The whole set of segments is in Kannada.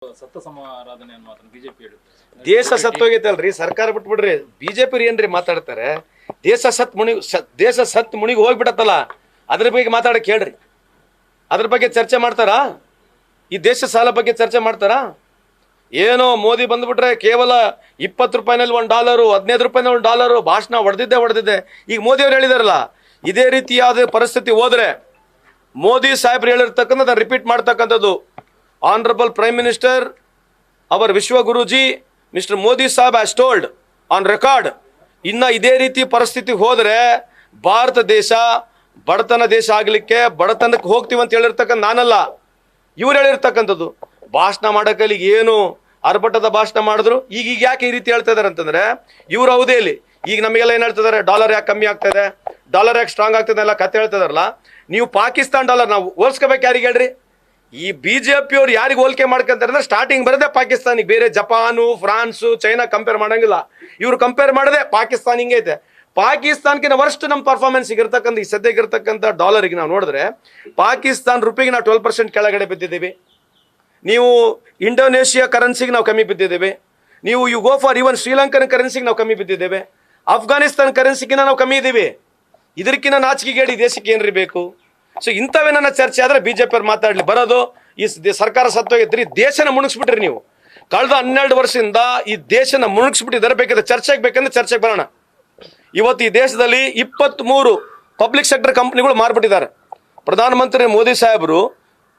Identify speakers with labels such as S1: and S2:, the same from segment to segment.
S1: ಸತ್ತ ಸಮಾರಾಧನೆ ಅನ್ನೋ ಮಾತನ್ನು ಬಿಜೆಪಿ ಹೇಳುತ್ತೆ.
S2: ದೇಶ ಸತ್ತೋಗೈತಲ್ರಿ, ಸರ್ಕಾರ ಬಿಟ್ಬಿಡ್ರಿ. ಬಿಜೆಪಿ ಏನ್ರಿ ಮಾತಾಡ್ತಾರೆ? ದೇಶ ಸತ್ ಮುಣಿಗಿ ಹೋಗ್ಬಿಡತ್ತಲ್ಲ, ಅದ್ರ ಬಗ್ಗೆ ಮಾತಾಡಕ್ ಹೇಳ್ರಿ. ಅದ್ರ ಬಗ್ಗೆ ಚರ್ಚೆ ಮಾಡ್ತಾರಾ? ಈ ದೇಶ ಸಾಲ ಬಗ್ಗೆ ಚರ್ಚೆ ಮಾಡ್ತಾರಾ? ಏನೋ ಮೋದಿ ಬಂದ್ಬಿಟ್ರೆ ಕೇವಲ 20 ರೂಪಾಯಿನಲ್ಲಿ $1, 15 ರೂಪಾಯಿನಲ್ಲಿ $1 ಭಾಷಣ ಹೊಡೆದಿದ್ದೆ. ಈಗ ಮೋದಿ ಅವ್ರು ಹೇಳಿದಾರಲ್ಲ, ಇದೇ ರೀತಿಯಾದ ಪರಿಸ್ಥಿತಿ ಹೋದ್ರೆ ಮೋದಿ ಸಾಹೇಬ್ರು ಹೇಳಿರ್ತಕ್ಕಂಥ ರಿಪೀಟ್ ಮಾಡ್ತಕ್ಕಂಥದ್ದು. ಆನರಬಲ್ ಪ್ರೈಮ್ ಮಿನಿಸ್ಟರ್ ಅವರ್ ವಿಶ್ವ ಗುರುಜಿ ಮಿಸ್ಟರ್ ಮೋದಿ ಸಾಹೇಬ್ ಹ್ಯಾಸ್ ಟೋಲ್ಡ್ ಆನ್ ರೆಕಾರ್ಡ್, ಇನ್ನ ಇದೇ ರೀತಿ ಪರಿಸ್ಥಿತಿ ಹೋದ್ರೆ ಭಾರತ ದೇಶ ಬಡತನ ದೇಶ ಆಗ್ಲಿಕ್ಕೆ ಬಡತನಕ್ಕೆ ಹೋಗ್ತೀವಿ ಅಂತ ಹೇಳಿರ್ತಕ್ಕಂಥ ನಾನಲ್ಲ, ಇವ್ರು ಹೇಳಿರ್ತಕ್ಕಂಥದ್ದು. ಭಾಷಣ ಮಾಡೋಕಲ್ಲಿ ಏನು ಅರ್ಭಟದ ಭಾಷಣ ಮಾಡಿದ್ರು. ಈಗ ಯಾಕೆ ಈ ರೀತಿ ಹೇಳ್ತಾ ಇದಾರೆ ಅಂತಂದ್ರೆ, ಇವ್ರ ಅವಧಿಯಲ್ಲಿ ಈಗ ನಮಗೆಲ್ಲ ಏನ್ ಹೇಳ್ತಿದ್ದಾರೆ, ಡಾಲರ್ ಯಾಕೆ ಕಮ್ಮಿ ಆಗ್ತಾ ಇದೆ, ಡಾಲರ್ ಯಾಕೆ ಸ್ಟ್ರಾಂಗ್ ಆಗ್ತದೆ ಎಲ್ಲ ಕತೆ ಹೇಳ್ತಿದಾರಲ್ಲ. ನೀವು ಪಾಕಿಸ್ತಾನ ಡಾಲರ್ ನಾವು ಹೋಲ್ಸ್ಕೋಬೇಕು ಯಾರಿಗೆ ಹೇಳ್ರಿ? ಈ ಬಿಜೆಪಿ ಅವ್ರು ಯಾರಿಗೆ ಹೋಲಿಕೆ ಮಾಡ್ಕೊಂತಾರೆ ಅಂದ್ರೆ ಸ್ಟಾರ್ಟಿಂಗ್ ಬರದೆ ಪಾಕಿಸ್ತಾನಿಗೆ, ಬೇರೆ ಜಪಾನು ಫ್ರಾನ್ಸು ಚೈನಾ ಕಂಪೇರ್ ಮಾಡಂಗಿಲ್ಲ. ಇವ್ರು ಕಂಪೇರ್ ಮಾಡದೆ ಪಾಕಿಸ್ತಾನ ಹಿಂಗೈತೆ. ಪಾಕಿಸ್ತಾನಕ್ಕಿಂತ ವರ್ಸ್ಟ್ ನಮ್ಮ ಪರ್ಫಾರ್ಮೆನ್ಸ್ ಇರ್ತಕ್ಕಂಥ ಈ ಸದ್ಯಕ್ಕಿರ್ತಕ್ಕಂಥ ಡಾಲರ್ಗೆ ನಾವು ನೋಡಿದ್ರೆ ಪಾಕಿಸ್ತಾನ ರೂಪಿಗೆ ನಾವು 12% ಕೆಳಗಡೆ ಬಿದ್ದಿದ್ದೀವಿ. ನೀವು ಇಂಡೋನೇಷಿಯಾ ಕರೆನ್ಸಿಗೆ ನಾವು ಕಮ್ಮಿ ಬಿದ್ದಿದ್ದೇವೆ. ನೀವು you go for even Sri Lankan ಕರೆನ್ಸಿಗೆ ನಾವು ಕಮ್ಮಿ ಬಿದ್ದಿದ್ದೇವೆ. ಅಫ್ಘಾನಿಸ್ತಾನ ಕರೆನ್ಸಿಗಿನ್ನ ನಾವು ಕಮ್ಮಿ ಇದ್ದೀವಿ. ಇದಕ್ಕಿಂತ ನಾಚಿಕೆಗೇಡಿ ದೇಶಕ್ಕೆ ಏನ್ರಿ ಬೇಕು? ಸೊ ಇಂಥವೇನ ಚರ್ಚೆ ಆದ್ರೆ ಬಿಜೆಪಿ ಅವ್ರು ಮಾತಾಡ್ಲಿ. ಬರೋದು ಈ ಸರ್ಕಾರ ಸತ್ತೋಗಿದ್ರಿ, ದೇಶನ ಮುಣಗಿಸ್ಬಿಟ್ರಿ ನೀವು. ಕಳೆದ 12 ವರ್ಷದಿಂದ ಈ ದೇಶನ ಮುಣಗಿಸ್ಬಿಟ್ಟಿದ್ದಾರೆ. ಬೇಕಾದ್ರೆ ಚರ್ಚೆಗೆ ಬೇಕಂದ್ರೆ ಚರ್ಚೆಗೆ ಬರೋಣ. ಇವತ್ತು ಈ ದೇಶದಲ್ಲಿ 23 ಪಬ್ಲಿಕ್ ಸೆಕ್ಟರ್ ಕಂಪ್ನಿಗಳು ಮಾರ್ಬಿಟ್ಟಿದ್ದಾರೆ. ಪ್ರಧಾನಮಂತ್ರಿ ಮೋದಿ ಸಾಹೇಬರು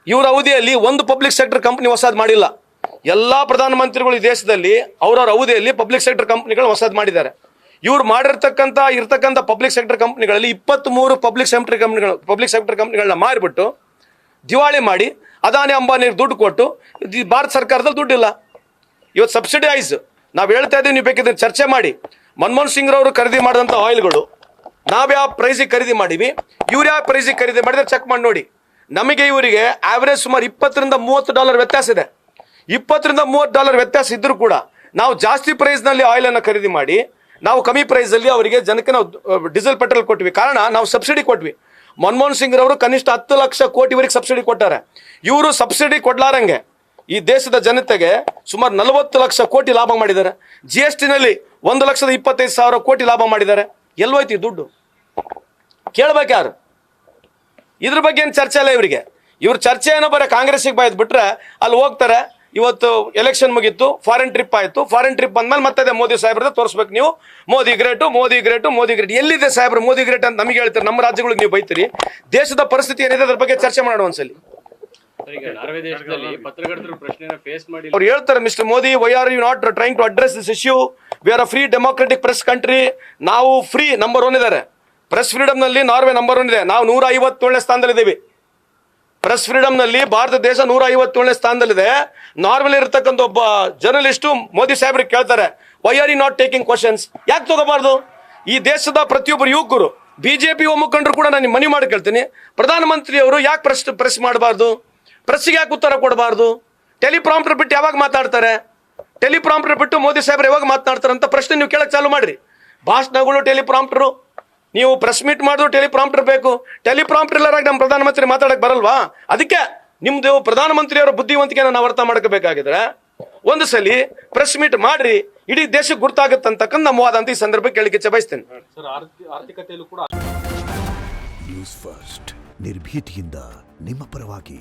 S2: ಇವರ ಅವಧಿಯಲ್ಲಿ ಒಂದು ಪಬ್ಲಿಕ್ ಸೆಕ್ಟರ್ ಕಂಪ್ನಿ ಹೊಸದು ಮಾಡಿಲ್ಲ. ಎಲ್ಲಾ ಪ್ರಧಾನಮಂತ್ರಿಗಳು ಈ ದೇಶದಲ್ಲಿ ಅವರವರ ಅವಧಿಯಲ್ಲಿ ಪಬ್ಲಿಕ್ ಸೆಕ್ಟರ್ ಕಂಪ್ನಿಗಳು ಹೊಸದು ಮಾಡಿದ್ದಾರೆ. ಇವ್ರು ಇರ್ತಕ್ಕಂಥ ಪಬ್ಲಿಕ್ ಸೆಕ್ಟರ್ ಕಂಪ್ನಿಗಳಲ್ಲಿ 23 ಪಬ್ಲಿಕ್ ಸೆಕ್ಟರ್ ಕಂಪ್ನಿಗಳನ್ನ ಮಾರಿಬಿಟ್ಟು ದಿವಾಳಿ ಮಾಡಿ ಅದಾನಿ ಅಂಬಾನಿಗೆ ದುಡ್ಡು ಕೊಟ್ಟು ಭಾರತ ಸರ್ಕಾರದಲ್ಲಿ ದುಡ್ಡಿಲ್ಲ. ಇವತ್ತು ಸಬ್ಸಿಡೈಸ್ ನಾವು ಹೇಳ್ತಾ ಇದ್ದೀವಿ, ನೀವು ಬೇಕಿದ್ರೆ ಚರ್ಚೆ ಮಾಡಿ. ಮನಮೋಹನ್ ಸಿಂಗ್ ರವರು ಖರೀದಿ ಮಾಡಿದಂಥ ಆಯಿಲ್ಗಳು ನಾವ್ಯಾವ ಪ್ರೈಸಿಗೆ ಖರೀದಿ ಮಾಡಿವಿ, ಇವ್ರು ಯಾವ ಪ್ರೈಸಿಗೆ ಖರೀದಿ ಮಾಡಿದ್ರೆ ಚೆಕ್ ಮಾಡಿ ನೋಡಿ. ನಮಗೆ ಇವರಿಗೆ ಆವರೇಜ್ ಸುಮಾರು $20 ರಿಂದ $30 ವ್ಯತ್ಯಾಸ ಇದೆ. $20 ರಿಂದ $30 ವ್ಯತ್ಯಾಸ ಇದ್ರೂ ಕೂಡ ನಾವು ಜಾಸ್ತಿ ಪ್ರೈಸ್ನಲ್ಲಿ ಆಯಿಲ್ ಅನ್ನು ಖರೀದಿ ಮಾಡಿ ನಾವು ಕಮ್ಮಿ ಪ್ರೈಸಲ್ಲಿ ಅವರಿಗೆ ಜನಕ್ಕೆ ನಾವು ಡೀಸೆಲ್ ಪೆಟ್ರೋಲ್ ಕೊಟ್ವಿ. ಕಾರಣ ನಾವು ಸಬ್ಸಿಡಿ ಕೊಟ್ವಿ. ಮನಮೋಹನ್ ಸಿಂಗ್ ರವರು ಕನಿಷ್ಠ 10 ಲಕ್ಷ ಕೋಟಿವರೆಗೆ ಸಬ್ಸಿಡಿ ಕೊಟ್ಟಾರೆ. ಇವರು ಸಬ್ಸಿಡಿ ಕೊಡ್ಲಾರಂಗೆ ಈ ದೇಶದ ಜನತೆಗೆ ಸುಮಾರು 40 ಲಕ್ಷ ಕೋಟಿ ಲಾಭ ಮಾಡಿದ್ದಾರೆ. GST ನಲ್ಲಿ 1,25,000 ಕೋಟಿ ಲಾಭ ಮಾಡಿದ್ದಾರೆ. ಎಲ್ಲೋಯ್ತು ಈ ದುಡ್ಡು? ಕೇಳ್ಬೇಕು ಯಾರು? ಇದ್ರ ಬಗ್ಗೆ ಏನು ಚರ್ಚೆ ಇಲ್ಲ ಇವರಿಗೆ. ಇವ್ರ ಚರ್ಚೆ ಏನೋ ಬರೀ ಕಾಂಗ್ರೆಸ್ಸಿಗೆ ಬಾಯ್ದು ಬಿಟ್ರೆ ಅಲ್ಲಿ ಹೋಗ್ತಾರೆ. ಇವತ್ತು ಎಲೆಕ್ಷನ್ ಮುಗೀತು, ಫಾರಿನ್ ಟ್ರಿಪ್ ಆಯ್ತು. ಫಾರಿನ್ ಟ್ರಿಪ್ ಬಂದ್ಮೇಲೆ ಮತ್ತೆ ಮೋದಿ ಸಾಹೇಬ್ರದ ತೋರಿಸ್ಬೇಕು ನೀವು. ಮೋದಿ ಗ್ರೇಟ್ ಎಲ್ಲಿದೆ ಸಾಹೇಬ್ರು? ಮೋದಿ ಗ್ರೇಟ್ ಅಂತ ನಮಗೆ ಹೇಳ್ತಾರೆ, ನಮ್ಮ ರಾಜ್ಯಗಳಿಗೆ ನೀವು ಬೈತೀರಿ. ದೇಶದ ಪರಿಸ್ಥಿತಿ ಏನಿದೆ ಅದ್ರ ಬಗ್ಗೆ ಚರ್ಚೆ ಮಾಡೋಣ ಒಂದ್ಸಲಿ. ಅವ್ರು ಹೇಳ್ತಾರೆ, mister Modi, why are you not trying to address this issue? We are a free democratic press country. ನಾವು ಫ್ರೀ ನಂಬರ್ 1 ಇದ್ದಾರೆ. ಪ್ರೆಸ್ ಫ್ರೀಡಮ್ ನಲ್ಲಿ ನಾರ್ವೆ ನಂಬರ್ 1 ಇದೆ. ನಾವು 157ನೇ ಸ್ಥಾನದಲ್ಲಿದ್ದೀವಿ. ಪ್ರೆಸ್ ಫ್ರೀಡಮ್ ನಲ್ಲಿ ಭಾರತ ದೇಶ 157ನೇ ಸ್ಥಾನದಲ್ಲಿದೆ. ನಾರ್ವೆಲ್ ಇರತಕ್ಕಂಥ ಒಬ್ಬ ಜರ್ನಲಿಸ್ಟು ಮೋದಿ ಸಾಹೇಬ್ರಿಗೆ ಕೇಳ್ತಾರೆ, why are you not taking questions? ಯಾಕೆ ತಗೋಬಾರ್ದು? ಈ ದೇಶದ ಪ್ರತಿಯೊಬ್ಬರು ಯುವಕರು, ಬಿಜೆಪಿ ಮುಖಂಡರು ಕೂಡ ನಾನು ಮನವಿ ಮಾಡಿ ಕೇಳ್ತೀನಿ, ಪ್ರಧಾನಮಂತ್ರಿ ಅವರು ಯಾಕೆ ಪ್ರೆಸ್ ಮಾಡಬಾರ್ದು? ಪ್ರೆಸ್ಗೆ ಯಾಕೆ ಉತ್ತರ ಕೊಡಬಾರ್ದು? ಟೆಲಿಪ್ರಾಂಪ್ಟರ್ ಬಿಟ್ಟು ಯಾವಾಗ ಮಾತಾಡ್ತಾರೆ? ಟೆಲಿಪ್ರಾಂಪ್ಟರ್ ಬಿಟ್ಟು ಮೋದಿ ಸಾಹೇಬ್ರು ಯಾವಾಗ ಮಾತನಾಡ್ತಾರೆ ಅಂತ ಪ್ರಶ್ನೆ ನೀವು ಕೇಳಕ್ ಚಾಲು ಮಾಡ್ರಿ. ಭಾಷಣಗಳು ಟೆಲಿಪ್ರಾಂಪ್ಟರು, ನೀವು ಪ್ರೆಸ್ ಮೀಟ್ ಮಾಡಿದ್ರು ಟೆಲಿಪ್ರಾಂಪ್ಟರ್ ಬೇಕು. ಟೆಲಿಪ್ರಾಂಪ್ಟರ್ ಇಲ್ಲರಾಗ ನಮ್ಮ ಪ್ರಧಾನಮಂತ್ರಿ ಮಾತಾಡಕ್ ಬರಲ್ವಾ? ಅದಕ್ಕೆ ನಿಮ್ದು ಪ್ರಧಾನಮಂತ್ರಿಯವರ ಬುದ್ಧಿವಂತಿಕೆನ ನಾವು ಅರ್ಥ ಮಾಡ್ಕೋಬೇಕಾಗಿದ್ರೆ ಒಂದು ಸಲಿ ಪ್ರೆಸ್ ಮೀಟ್ ಮಾಡ್ರಿ, ಇಡೀ ದೇಶಕ್ಕೆ ಗುರ್ತಾಗುತ್ತಂತಕ್ಕಂಥ ನಮ್ಮ ವಾದ ಅಂತ ಈ ಸಂದರ್ಭಕ್ಕೆ ಕೇಳಿಕೆ ಬಯಸ್ತೇನೆ.
S1: ಆರ್ಥಿಕತೆಯಲ್ಲೂ ಕೂಡ
S3: ನ್ಯೂಸ್ ಫಸ್ಟ್ ನಿರ್ಭೀತಿಯಿಂದ ನಿಮ್ಮ ಪರವಾಗಿ.